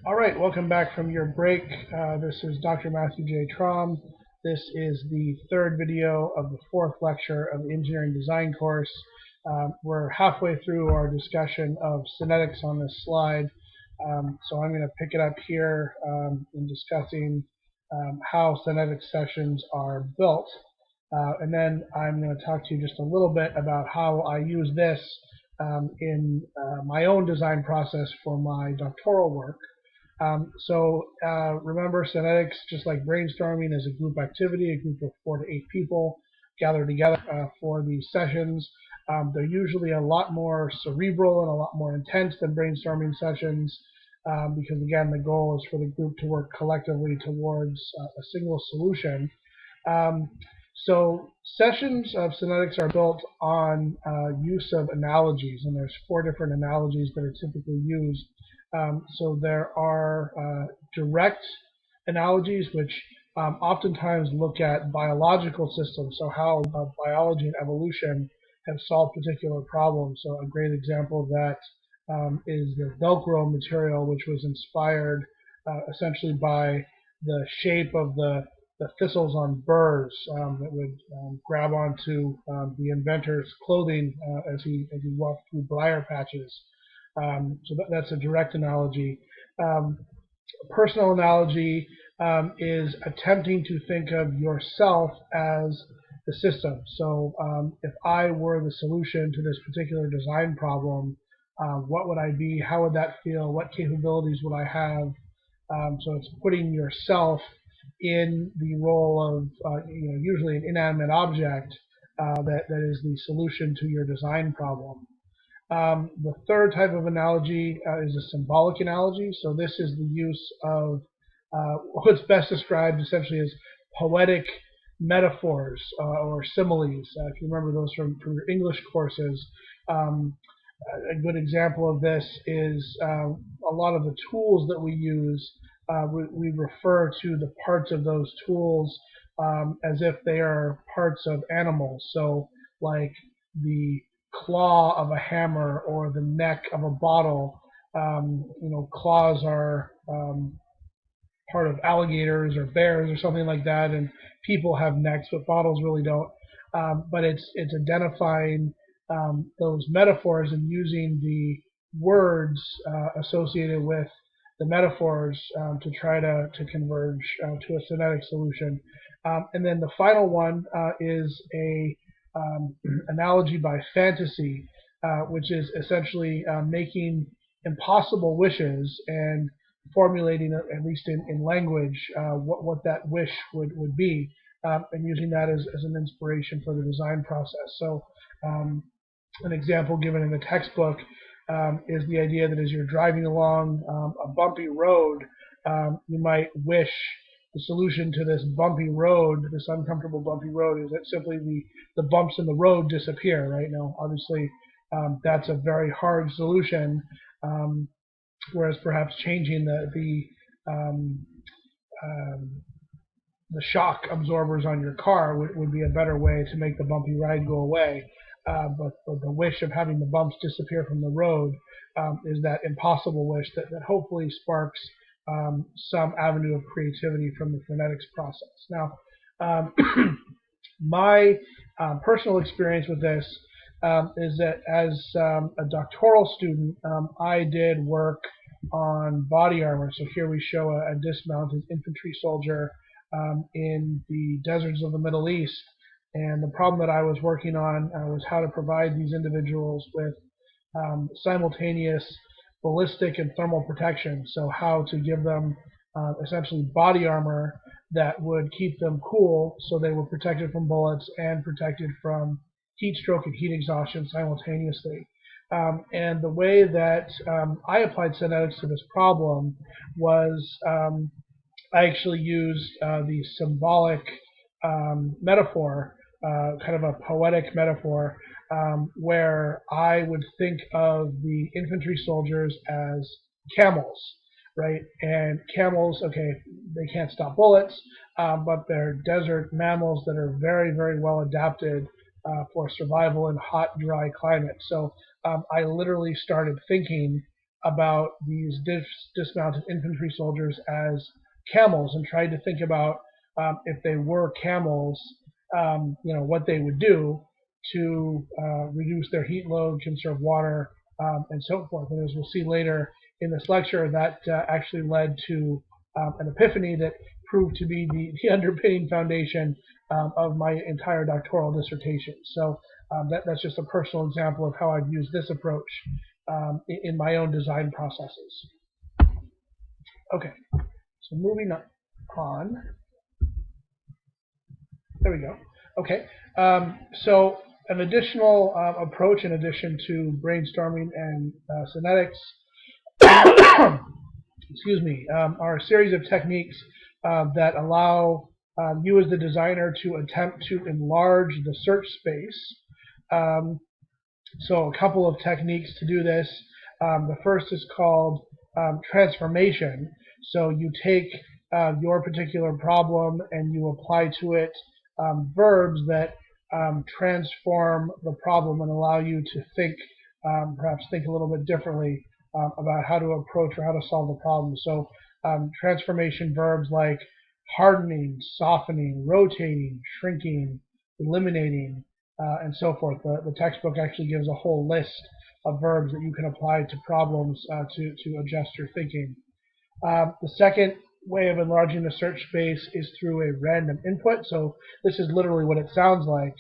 All right, welcome back from your break. This is Dr. Matthew J. Traum. This is the third video of the fourth lecture of the engineering design course. We're halfway through our discussion of synetics on this slide, so I'm going to pick it up here in discussing how synetic sessions are built. And then I'm going to talk to you just a little bit about how I use this in my own design process for my doctoral work. Remember, synetics, just like brainstorming, is a group activity. A group of 4 to 8 people gather together for these sessions. They're usually a lot more cerebral and a lot more intense than brainstorming sessions because, again, the goal is for the group to work collectively towards a single solution. So sessions of synetics are built on use of analogies, and there's 4 different analogies that are typically used. So there are direct analogies, which oftentimes look at biological systems, so how biology and evolution have solved particular problems. So a great example of that is the Velcro material, which was inspired essentially by the shape of the thistles on burrs that would grab onto the inventor's clothing as he walked through briar patches. So that's a direct analogy. A personal analogy is attempting to think of yourself as the system. So if I were the solution to this particular design problem, what would I be? How would that feel? What capabilities would I have? So it's putting yourself in the role of usually an inanimate object that is the solution to your design problem. The third type of analogy is a symbolic analogy. So this is the use of what's best described essentially as poetic metaphors or similes. If you remember those from your English courses, a good example of this is a lot of the tools that we use. We refer to the parts of those tools as if they are parts of animals. So like the claw of a hammer or the neck of a bottle. Claws are part of alligators or bears or something like that, and people have necks, but bottles really don't. But it's identifying those metaphors and using the words associated with the metaphors to try to converge to a synetic solution. And then the final one is a analogy by fantasy, which is essentially making impossible wishes and formulating, at least in language, what that wish would be, and using that as an inspiration for the design process. So an example given in the textbook is the idea that as you're driving along a bumpy road, you might wish the solution to this bumpy road, this uncomfortable bumpy road, is that simply the bumps in the road disappear, right? Now, obviously, that's a very hard solution, whereas perhaps changing the shock absorbers on your car would be a better way to make the bumpy ride go away. But the wish of having the bumps disappear from the road is that impossible wish that hopefully sparks some avenue of creativity from the phonetics process. Now, my personal experience with this is that as a doctoral student, I did work on body armor. So here we show a dismounted infantry soldier in the deserts of the Middle East. And the problem that I was working on was how to provide these individuals with simultaneous ballistic and thermal protection. So how to give them essentially body armor that would keep them cool so they were protected from bullets and protected from heat stroke and heat exhaustion simultaneously. And the way that I applied synetics to this problem was I actually used the symbolic metaphor, kind of a poetic metaphor, where I would think of the infantry soldiers as camels, right? And camels, okay, they can't stop bullets, but they're desert mammals that are very, very well adapted for survival in hot, dry climates. So I literally started thinking about these dismounted infantry soldiers as camels and tried to think about if they were camels, what they would do to reduce their heat load, conserve water, and so forth. And as we'll see later in this lecture, that actually led to an epiphany that proved to be the underpinning foundation of my entire doctoral dissertation. So that's just a personal example of how I've used this approach in my own design processes. Okay, so moving on. There we go. Okay, so an additional approach in addition to brainstorming and synetics excuse me, are a series of techniques that allow you as the designer to attempt to enlarge the search space. So a couple of techniques to do this. The first is called transformation. So you take your particular problem and you apply to it verbs that transform the problem and allow you to think, perhaps think a little bit differently about how to approach or how to solve the problem. So transformation verbs like hardening, softening, rotating, shrinking, eliminating, and so forth. The textbook actually gives a whole list of verbs that you can apply to problems to adjust your thinking. The second way of enlarging the search space is through a random input. So this is literally what it sounds like.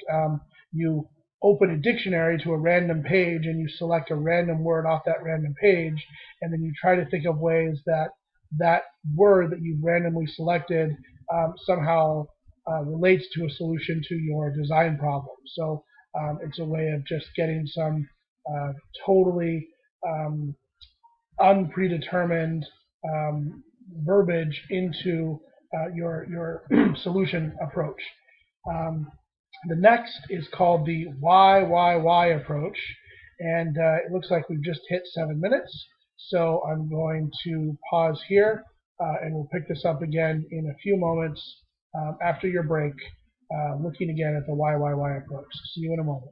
You open a dictionary to a random page and you select a random word off that random page, and then you try to think of ways that that word that you've randomly selected somehow relates to a solution to your design problem. So it's a way of just getting some totally unpredetermined verbiage into your solution approach. The next is called the why approach, and it looks like we've just hit 7 minutes, so I'm going to pause here and we'll pick this up again in a few moments after your break, looking again at the why approach. See you in a moment.